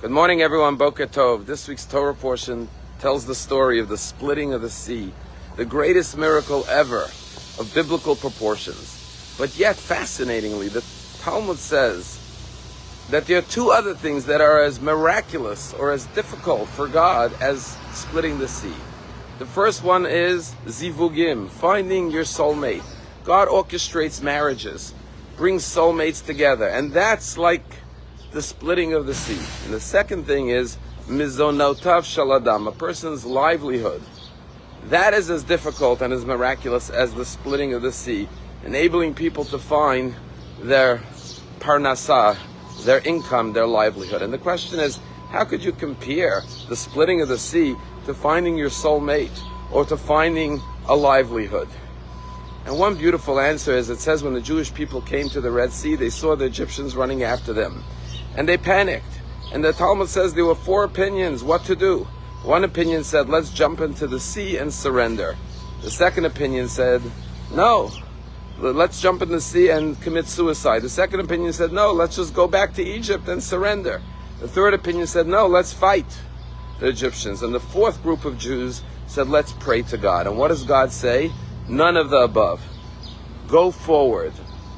Good morning, everyone. Boker Tov. This week's Torah portion tells the story of the splitting of the sea, the greatest miracle ever of biblical proportions. But yet, fascinatingly, the Talmud says that there are two other things that are as miraculous or as difficult for God as splitting the sea. The first one is zivugim, finding your soulmate. God orchestrates marriages, brings soulmates together, and that's like the splitting of the sea. And the second thing is mizonotav shaladam, a person's livelihood. That is as difficult and as miraculous as the splitting of the sea, enabling people to find their parnasah, their income, their livelihood. And the question is, how could you compare the splitting of the sea to finding your soulmate or to finding a livelihood? And one beautiful answer is, it says when the Jewish people came to the Red Sea, they saw the Egyptians running after them. And they panicked. And the Talmud says there were four opinions what to do. One opinion said, let's jump into the sea and surrender. The second opinion said, no, let's jump in the sea and commit suicide. The second opinion said, no, let's just go back to Egypt and surrender. The third opinion said, no, let's fight the Egyptians. And the fourth group of Jews said, let's pray to God. And what does God say? None of the above. Go forward.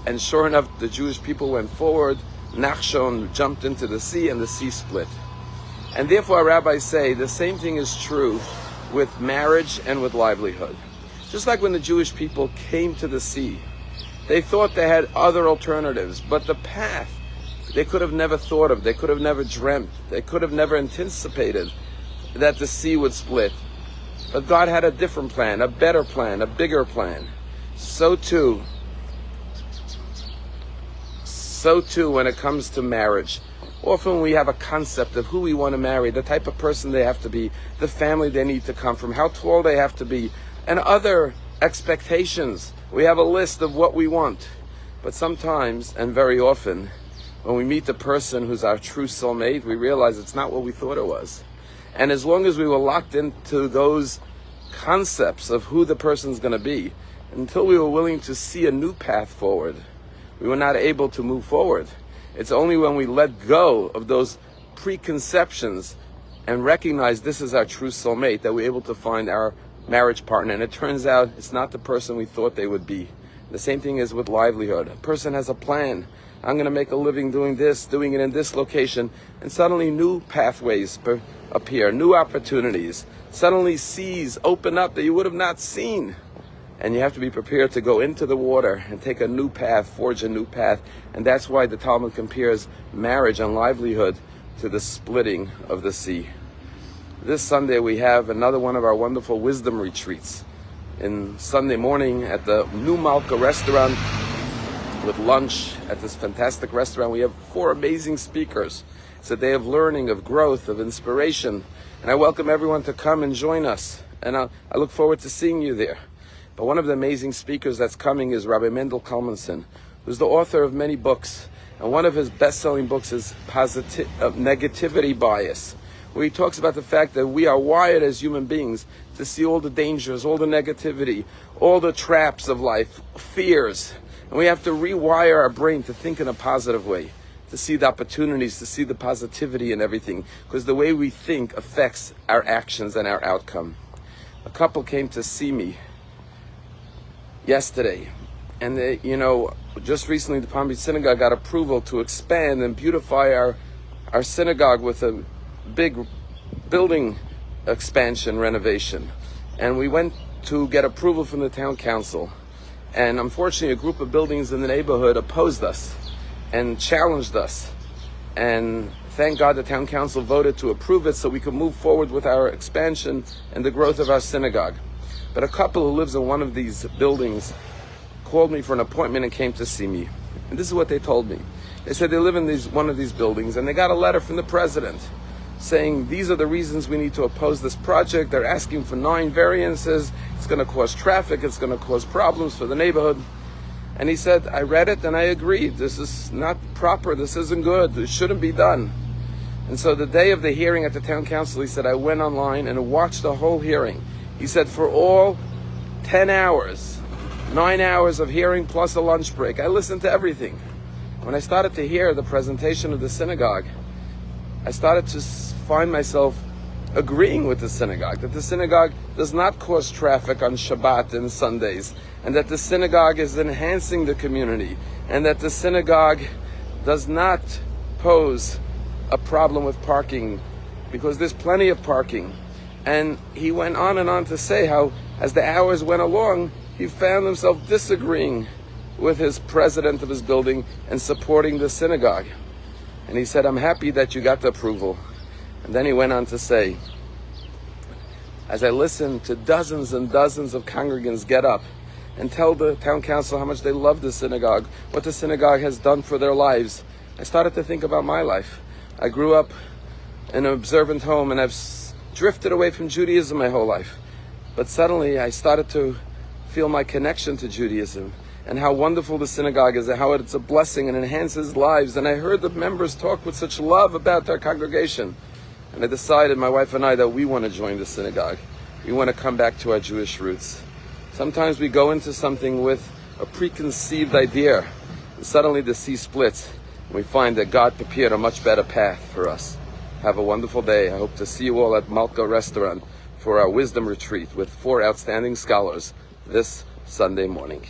And sure enough, the Jewish people went forward. Nachshon jumped into the sea and the sea split. And therefore our rabbis say the same thing is true with marriage and with livelihood. Just like when the Jewish people came to the sea, they thought they had other alternatives, but the path they could have never thought of, they could have never dreamt, they could have never anticipated that the sea would split. But God had a different plan, a better plan, a bigger plan. So too when it comes to marriage. Often we have a concept of who we want to marry, the type of person they have to be, the family they need to come from, how tall they have to be, and other expectations. We have a list of what we want. But sometimes, and very often, when we meet the person who's our true soulmate, we realize it's not what we thought it was. And as long as we were locked into those concepts of who the person's going to be, until we were willing to see a new path forward, we were not able to move forward. It's only when we let go of those preconceptions and recognize this is our true soulmate that we're able to find our marriage partner. And it turns out it's not the person we thought they would be. The same thing is with livelihood. A person has a plan. I'm going to make a living doing this, doing it in this location. And suddenly new pathways appear, new opportunities. Suddenly seas open up that you would have not seen. And you have to be prepared to go into the water and take a new path, forge a new path. And that's why the Talmud compares marriage and livelihood to the splitting of the sea. This Sunday we have another one of our wonderful wisdom retreats. In Sunday morning at the New Malka restaurant with lunch at this fantastic restaurant, we have four amazing speakers. It's a day of learning, of growth, of inspiration. And I welcome everyone to come and join us. And I look forward to seeing you there. But one of the amazing speakers that's coming is Rabbi Mendel Kalmanson, who's the author of many books. And one of his best-selling books is Negativity Bias, where he talks about the fact that we are wired as human beings to see all the dangers, all the negativity, all the traps of life, fears. And we have to rewire our brain to think in a positive way, to see the opportunities, to see the positivity in everything. Because the way we think affects our actions and our outcome. A couple came to see me yesterday, and they, just recently the Palm Beach Synagogue got approval to expand and beautify our synagogue with a big building expansion renovation. And we went to get approval from the town council, and unfortunately a group of buildings in the neighborhood opposed us and challenged us. And thank God the town council voted to approve it so we could move forward with our expansion and the growth of our synagogue. But a couple who lives in one of these buildings called me for an appointment and came to see me. And this is what they told me. They said they live in one of these buildings, and they got a letter from the president saying these are the reasons we need to oppose this project. They're asking for 9 variances. It's going to cause traffic. It's going to cause problems for the neighborhood. And he said, I read it and I agreed. This is not proper. This isn't good. It shouldn't be done. And so the day of the hearing at the town council, he said, I went online and watched the whole hearing. He said, for all 10 hours, 9 hours of hearing plus a lunch break, I listened to everything. When I started to hear the presentation of the synagogue, I started to find myself agreeing with the synagogue, that the synagogue does not cause traffic on Shabbat and Sundays, and that the synagogue is enhancing the community, and that the synagogue does not pose a problem with parking, because there's plenty of parking. And he went on and on to say how, as the hours went along, he found himself disagreeing with his president of his building and supporting the synagogue. And he said, I'm happy that you got the approval. And then he went on to say, as I listened to dozens and dozens of congregants get up and tell the town council how much they love the synagogue, what the synagogue has done for their lives, I started to think about my life. I grew up in an observant home, and I've drifted away from Judaism my whole life. But suddenly I started to feel my connection to Judaism, and how wonderful the synagogue is, and how it's a blessing and enhances lives. And I heard the members talk with such love about their congregation. And I decided, my wife and I, that we want to join the synagogue. We want to come back to our Jewish roots. Sometimes we go into something with a preconceived idea, and suddenly the sea splits, and we find that God prepared a much better path for us. Have a wonderful day. I hope to see you all at Malka Restaurant for our wisdom retreat with 4 outstanding scholars this Sunday morning.